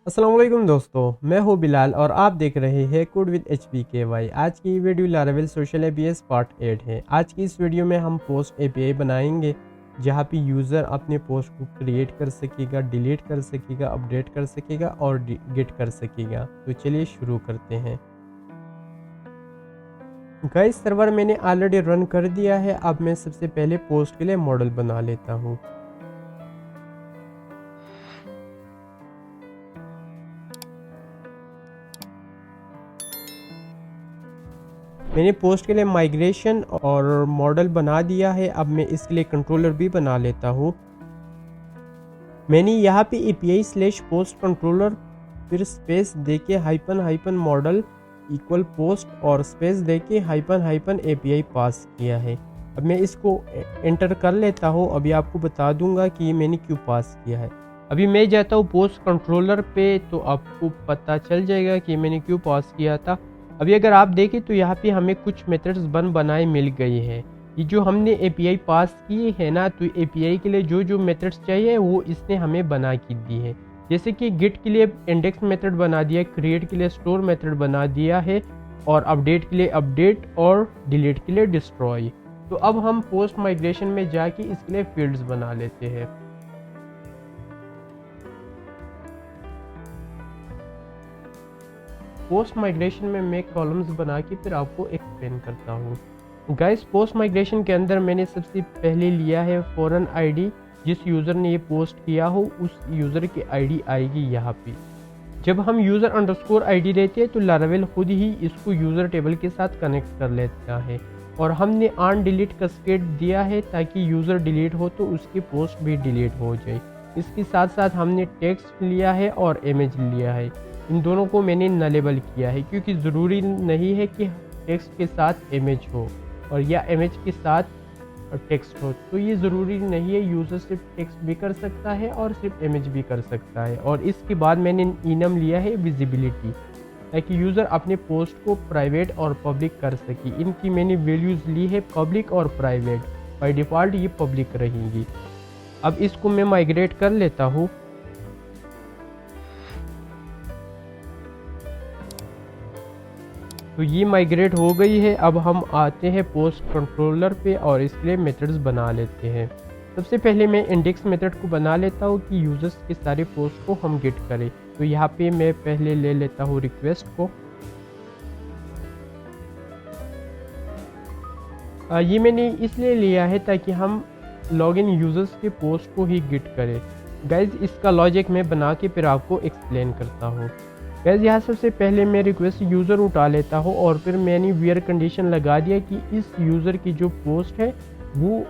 अस्सलाम वालेकुम दोस्तों, मैं हूं बिलाल और आप देख रहे हैं कोड विद HBKY। आज की video Laravel social API part 8 है। आज की इस वीडियो में हम पोस्ट एपीआई बनाएंगे जहां पे यूज़र अपने पोस्ट को क्रिएट कर सकेगा, डिलीट कर सकेगा, अपडेट कर सकेगा और गेट कर सकेगा। तो चलिए शुरू करते हैं। गाइस, सर्वर मैंने ऑलरेडी रन कर दिया है। अब मैं सबसे पहले पोस्ट के लिए मॉडल बना लेता हूँ। मैंने पोस्ट के लिए माइग्रेशन और मॉडल बना दिया है। अब मैं इसके लिए कंट्रोलर भी बना लेता हूँ। मैंने यहाँ पे API/पोस्ट कंट्रोलर फिर स्पेस देके हाइपन मॉडल इक्वल पोस्ट और स्पेस देके हाइपन API पास किया है। अब मैं इसको एंटर कर लेता हूँ। अभी आपको बता दूंगा कि मैंने क्यों पास किया है। अभी मैं जाता हूँ पोस्ट कंट्रोलर पे, तो आपको पता चल जाएगा कि मैंने क्यों पास किया था। अभी अगर आप देखें तो यहाँ पे हमें कुछ मेथड्स बनाए मिल गए हैं। ये जो हमने API पास की है ना, तो API के लिए जो जो मेथड्स चाहिए वो इसने हमें बना के दी है। जैसे कि गिट के लिए इंडेक्स मेथड बना दिया, क्रिएट के लिए स्टोर मेथड बना दिया है और अपडेट के लिए अपडेट और डिलीट के लिए डिस्ट्रॉय। तो अब हम पोस्ट माइग्रेशन में जाके इसके लिए फील्ड्स बना लेते हैं। पोस्ट माइग्रेशन में मैं कॉलम्स बना के फिर आपको एक्सप्लेन करता हूँ। गाइस, पोस्ट माइग्रेशन के अंदर मैंने सबसे पहले लिया है फॉरेन आईडी। जिस यूज़र ने ये पोस्ट किया हो उस यूज़र की आईडी आएगी यहाँ पे। जब हम यूज़र अंडरस्कोर आईडी देते हैं तो लारावेल खुद ही इसको यूज़र टेबल के साथ कनेक्ट कर लेता है। और हमने ऑन डिलीट कैस्केड दिया है ताकि यूज़र डिलीट हो तो उसकी पोस्ट भी डिलीट हो जाए। इसके साथ साथ हमने टेक्स्ट लिया है और इमेज लिया है। इन दोनों को मैंने नलेबल किया है क्योंकि ज़रूरी नहीं है कि टेक्स्ट के साथ इमेज हो और या इमेज के साथ टेक्स्ट हो। तो ये ज़रूरी नहीं है, यूज़र सिर्फ टेक्स्ट भी कर सकता है और सिर्फ इमेज भी कर सकता है। और इसके बाद मैंने इनम लिया है विजिबिलिटी, ताकि यूज़र अपने पोस्ट को प्राइवेट और पब्लिक कर सके। इनकी मैंने वैल्यूज़ ली है पब्लिक और प्राइवेट। बाय डिफ़ॉल्ट ये पब्लिक रहेंगी। अब इसको मैं माइग्रेट कर लेता हूँ। तो ये माइग्रेट हो गई है। अब हम आते हैं पोस्ट कंट्रोलर पे और इसके लिए मेथड्स बना लेते हैं। सबसे पहले मैं इंडेक्स मेथड को बना लेता हूँ कि यूज़र्स के सारे पोस्ट को हम गेट करें। तो यहाँ पे मैं पहले ले लेता हूँ रिक्वेस्ट को। ये मैंने इसलिए लिया है ताकि हम लॉगिन यूज़र्स के पोस्ट को ही गेट करें। गाइज, इसका लॉजिक मैं बना के फिर आपको एक्सप्लेन करता हूँ। गाइज, यहाँ सबसे पहले मैं रिक्वेस्ट यूज़र उठा लेता हूँ और फिर मैंने वेयर कंडीशन लगा दिया कि इस यूज़र की जो पोस्ट है वो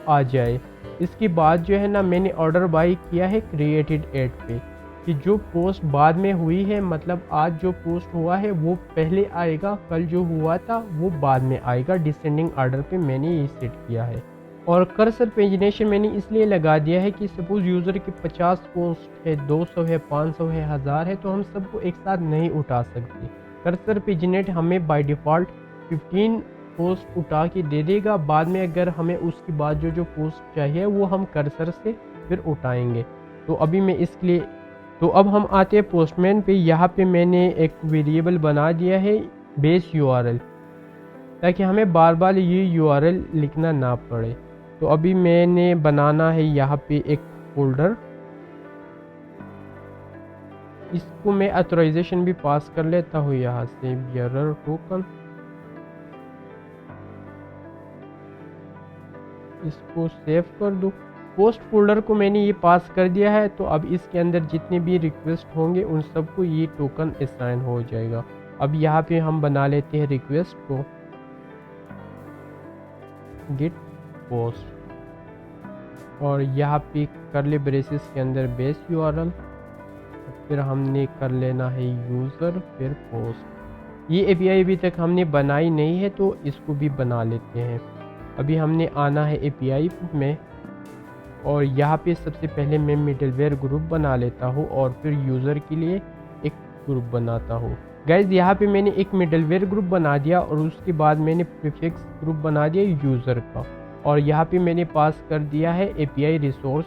आ जाए। इसके बाद जो है ना, मैंने ऑर्डर बाय किया है क्रिएटेड एट पे कि जो पोस्ट बाद में हुई है, मतलब आज जो पोस्ट हुआ है वो पहले आएगा, कल जो हुआ था वो बाद में आएगा। डिसेंडिंग ऑर्डर पे मैंने ये सेट किया है। और कर्सर पेजिनेशन मैंने इसलिए लगा दिया है कि सपोज़ यूज़र की 50 पोस्ट है, 200 है, 500 है, 1000 है, तो हम सबको एक साथ नहीं उठा सकते। कर्सर पेजिनेट हमें बाय डिफ़ॉल्ट 15 पोस्ट उठा के दे देगा। बाद में अगर हमें उसके बाद जो पोस्ट चाहिए वो हम कर्सर से फिर उठाएंगे। तो अभी मैं इसके लिए, तो अब हम आते हैं पोस्टमैन पे। यहाँ पे मैंने एक वेरिएबल बना दिया है बेस URL, ताकि हमें बार बार ये URL लिखना ना पड़े। तो अभी मैंने बनाना है यहाँ पे एक फोल्डर। इसको मैं ऑथराइजेशन भी पास कर लेता हूँ यहाँ से, बियरर टोकन। इसको सेव कर दूँ। पोस्ट फोल्डर को मैंने ये पास कर दिया है। तो अब इसके अंदर जितने भी रिक्वेस्ट होंगे उन सबको ये टोकन असाइन हो जाएगा। अब यहाँ पे हम बना लेते हैं रिक्वेस्ट को गेट पोस्ट और यहाँ पे करली ब्रेसेस के अंदर बेस URL, फिर हमने कर लेना है यूज़र फिर पोस्ट। ये API अभी तक हमने बनाई नहीं है तो इसको भी बना लेते हैं। अभी हमने आना है API में और यहाँ पे सबसे पहले मैं मिडलवेयर ग्रुप बना लेता हूँ और फिर यूज़र के लिए एक ग्रुप बनाता हूँ। गाइज, यहाँ पे मैंने एक मिडलवेयर ग्रुप बना दिया और उसके बाद मैंने प्रीफिक्स ग्रुप बना दिया यूज़र का। और यहाँ पे मैंने पास कर दिया है API resource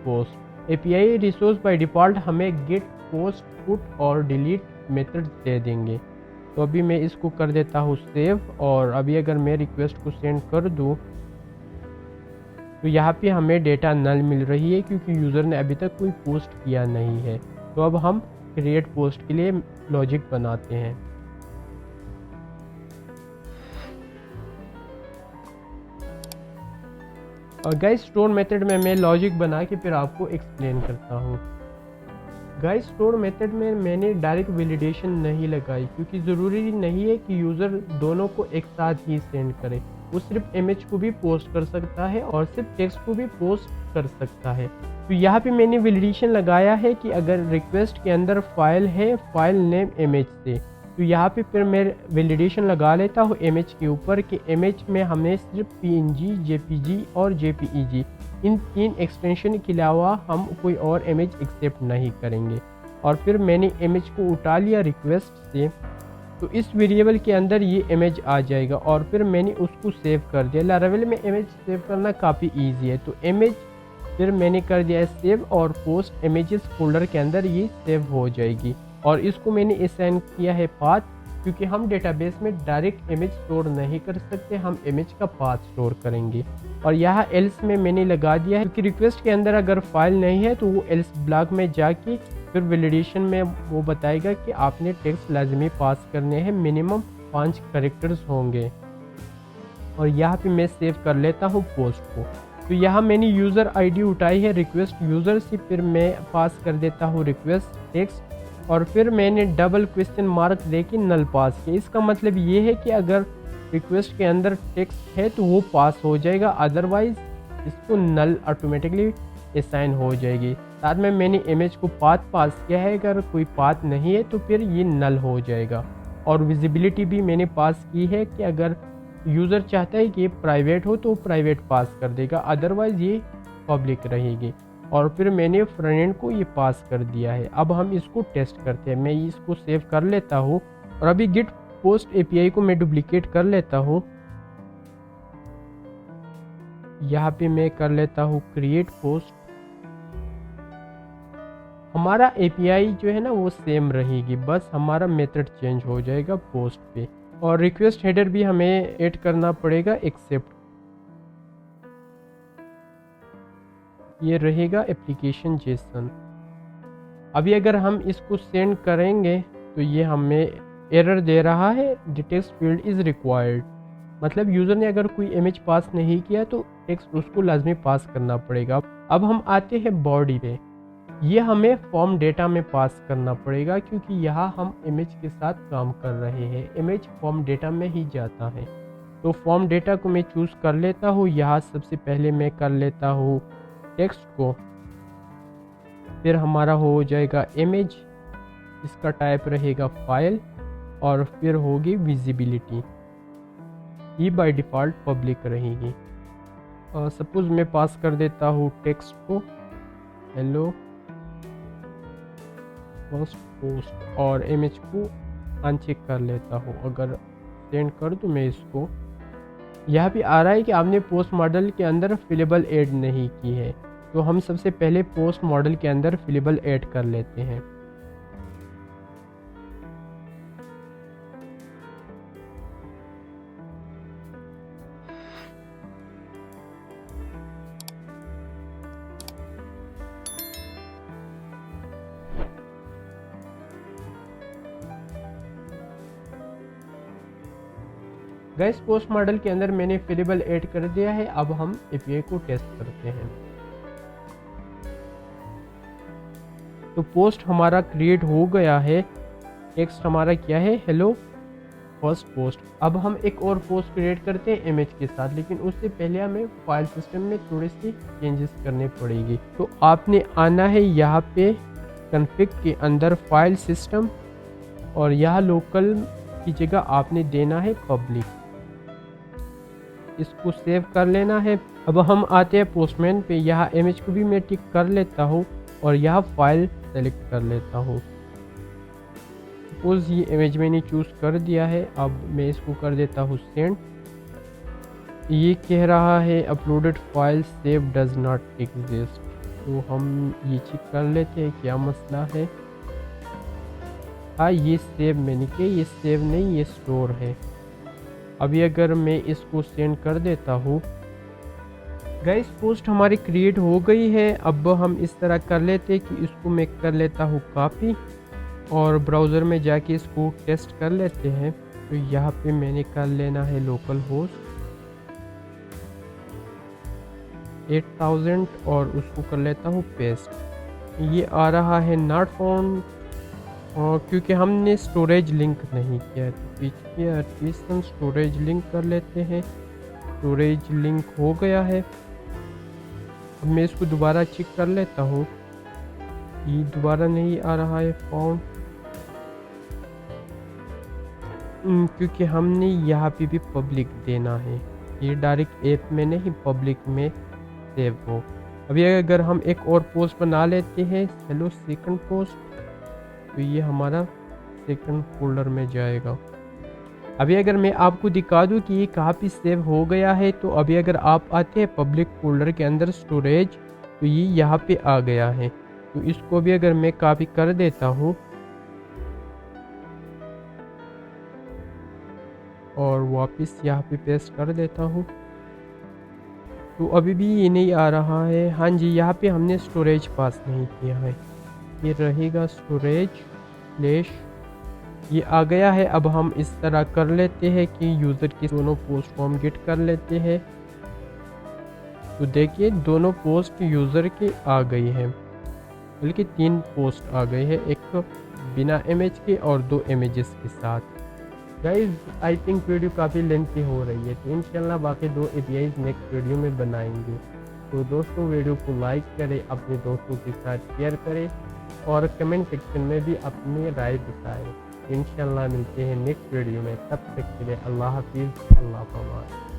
post. API resource by default हमें गेट पोस्ट, पुट और डिलीट मेथड्स दे देंगे। तो अभी मैं इसको कर देता हूँ सेव, और अभी अगर मैं रिक्वेस्ट को सेंड कर दूँ तो यहाँ पे हमें डेटा नल मिल रही है क्योंकि यूज़र ने अभी तक कोई पोस्ट किया नहीं है। तो अब हम क्रिएट पोस्ट के लिए लॉजिक बनाते हैं। और गाइस स्टोर मेथड में मैं लॉजिक बना के फिर आपको एक्सप्लेन करता हूँ। गाइस स्टोर मेथड में मैंने डायरेक्ट वैलिडेशन नहीं लगाई क्योंकि ज़रूरी नहीं है कि यूज़र दोनों को एक साथ ही सेंड करे। वो सिर्फ इमेज को भी पोस्ट कर सकता है और सिर्फ टेक्स्ट को भी पोस्ट कर सकता है। तो यहाँ पे मैंने वैलिडेशन लगाया है कि अगर रिक्वेस्ट के अंदर फाइल है, फाइल नेम इमेज से, तो यहाँ पे फिर मैं वैलिडेशन लगा लेता हूँ इमेज के ऊपर कि इमेज में हमें सिर्फ PNG, JPG और JPEG इन 3 एक्सटेंशन के अलावा हम कोई और इमेज एक्सेप्ट नहीं करेंगे। और फिर मैंने इमेज को उठा लिया रिक्वेस्ट से, तो इस वेरिएबल के अंदर ये इमेज आ जाएगा और फिर मैंने उसको सेव कर दिया। लारावेल में इमेज सेव करना काफ़ी ईजी है। तो इमेज फिर मैंने कर दिया सेव और पोस्ट इमेजेस फोल्डर के अंदर ये सेव हो जाएगी। और इसको मैंने असाइन किया है पाथ, क्योंकि हम डेटाबेस में डायरेक्ट इमेज स्टोर नहीं कर सकते, हम इमेज का पाथ स्टोर करेंगे। और यहाँ एल्स में मैंने लगा दिया है क्योंकि रिक्वेस्ट के अंदर अगर फाइल नहीं है तो वो एल्स ब्लॉक में जाके फिर वैलिडेशन में वो बताएगा कि आपने टेक्स्ट लाजमी पास करने हैं, मिनिमम 5 कैरेक्टर्स होंगे। और यहाँ पे मैं सेव कर लेता हूँ पोस्ट को। तो यहाँ मैंने यूज़र आईडी उठाई है रिक्वेस्ट यूज़र से, फिर मैं पास कर देता हूँ रिक्वेस्ट टेक्स्ट, और फिर मैंने डबल क्वेश्चन मार्क दे के नल पास किया। इसका मतलब ये है कि अगर रिक्वेस्ट के अंदर टेक्स्ट है तो वो पास हो जाएगा, अदरवाइज इसको नल ऑटोमेटिकली असाइन हो जाएगी। साथ में मैंने इमेज को पाथ पास किया है, अगर कोई पाथ नहीं है तो फिर ये नल हो जाएगा। और विजिबिलिटी भी मैंने पास की है कि अगर यूज़र चाहता है कि ये प्राइवेट हो तो प्राइवेट पास कर देगा, अदरवाइज ये पब्लिक रहेगी। और फिर मैंने फ्रंट एंड को ये पास कर दिया है। अब हम इसको टेस्ट करते हैं। मैं इसको सेव कर लेता हूँ और अभी गिट पोस्ट API को मैं डुप्लीकेट कर लेता हूँ। यहाँ पे मैं कर लेता हूँ क्रिएट पोस्ट। हमारा API जो है ना वो सेम रहेगी, बस हमारा मेथड चेंज हो जाएगा पोस्ट पे। और रिक्वेस्ट हेडर भी हमें ऐड करना पड़ेगा एक्सेप्ट। ये रहेगा एप्लीकेशन जेसन। अभी अगर हम इसको सेंड करेंगे तो ये हमें एरर दे रहा है, the text field is required. मतलब यूज़र ने अगर कोई इमेज पास नहीं किया तो टेक्स्ट उसको लाजमी पास करना पड़ेगा। अब हम आते हैं बॉडी पे। ये हमें फॉर्म डेटा में पास करना पड़ेगा क्योंकि यहाँ हम इमेज के साथ काम कर रहे हैं, इमेज फॉर्म डेटा में ही जाता है। तो फॉर्म डेटा को मैं चूज़ कर लेता हूँ। यहाँ सबसे पहले मैं कर लेता हूँ टेक्स्ट को, फिर हमारा हो जाएगा इमेज, इसका टाइप रहेगा फाइल, और फिर होगी विजिबिलिटी, ये बाय डिफ़ॉल्ट पब्लिक रहेगी। सपोज़ मैं पास कर देता हूँ टेक्स्ट को हेलो फर्स्ट पोस्ट, और इमेज को अनचेक कर लेता हूँ। अगर सेंड कर दूँ मैं इसको, यहाँ भी आ रहा है कि आपने पोस्ट मॉडल के अंदर फिलेबल ऐड नहीं की है। तो हम सबसे पहले पोस्ट मॉडल के अंदर फिलेबल ऐड कर लेते हैं। गैस पोस्ट मॉडल के अंदर मैंने फिलेबल ऐड कर दिया है। अब हम API को टेस्ट करते हैं। तो पोस्ट हमारा क्रिएट हो गया है, टेक्स्ट हमारा क्या है हेलो फर्स्ट पोस्ट। अब हम एक और पोस्ट क्रिएट करते हैं इमेज के साथ, लेकिन उससे पहले हमें फाइल सिस्टम में थोड़ी सी चेंजेस करने पड़ेगी। तो आपने आना है यहाँ पे कॉन्फ़िग के अंदर फाइल सिस्टम, और यहाँ लोकल की जगह आपने देना है पब्लिक। इसको सेव कर लेना है। अब हम आते हैं पोस्टमैन पे। यहाँ इमेज को भी मैं टिक कर लेता हूँ और यहाँ फाइल सेलेक्ट कर लेता हूँ। सपोज ये इमेज मैंने चूज़ कर दिया है। अब मैं इसको कर देता हूँ सेंड। ये कह रहा है uploaded file save does not exist. तो हम ये चेक कर लेते हैं क्या मसला है। हाँ ये सेव मैंने किया, ये सेव नहीं ये स्टोर है। अभी अगर मैं इसको सेंड कर देता हूँ, गाइस पोस्ट हमारी क्रिएट हो गई है। अब हम इस तरह कर लेते हैं कि इसको मैं कर लेता हूँ कॉपी और ब्राउज़र में जाके इसको टेस्ट कर लेते हैं। तो यहाँ पे मैंने कर लेना है लोकल होस्ट 8000 और उसको कर लेता हूँ पेस्ट। ये आ रहा है नॉट फाउंड, और क्योंकि हमने स्टोरेज लिंक नहीं किया है तो पीछे एटलीस्ट हम स्टोरेज लिंक कर लेते हैं। स्टोरेज लिंक हो गया है। अब मैं इसको दोबारा चेक कर लेता हूँ, ये दोबारा नहीं आ रहा है फाउंड, क्योंकि हमने यहाँ पे भी पब्लिक देना है, ये डायरेक्ट ऐप में नहीं पब्लिक में सेव हो। अभी अगर हम एक और पोस्ट बना लेते हैं, चलो सेकंड पोस्ट, तो ये हमारा सेकंड फोल्डर में जाएगा। अभी अगर मैं आपको दिखा दूं कि ये कहाँ पे सेव हो गया है, तो अभी अगर आप आते हैं पब्लिक फोल्डर के अंदर स्टोरेज, तो ये यहाँ पे आ गया है। तो इसको भी अगर मैं कॉपी कर देता हूँ और वापस यहाँ पे पेस्ट कर देता हूँ, तो अभी भी ये नहीं आ रहा है। हाँ जी, यहाँ पे हमने स्टोरेज पास नहीं किया है, ये रहेगा स्टोरेज फ्लैश, ये आ गया है। अब हम इस तरह कर लेते हैं कि यूज़र की दोनों पोस्ट को हम गेट कर लेते हैं। तो देखिए दोनों पोस्ट यूज़र के आ गई है, बल्कि 3 पोस्ट आ गई है, एक बिना इमेज के और 2 इमेजेस के साथ। गाइज आई थिंक वीडियो काफ़ी लेंथी हो रही है, तो इंशाल्लाह बाकी 2 APIs नेक्स्ट वीडियो में बनाएंगे। तो दोस्तों वीडियो को लाइक करें, अपने दोस्तों के साथ शेयर करें और कमेंट सेक्शन में भी अपनी राय बताएं। इंशाल्लाह मिलते हैं नेक्स्ट वीडियो में, तब तक के लिए अल्लाह हाफिज़, अल्लाह पाक।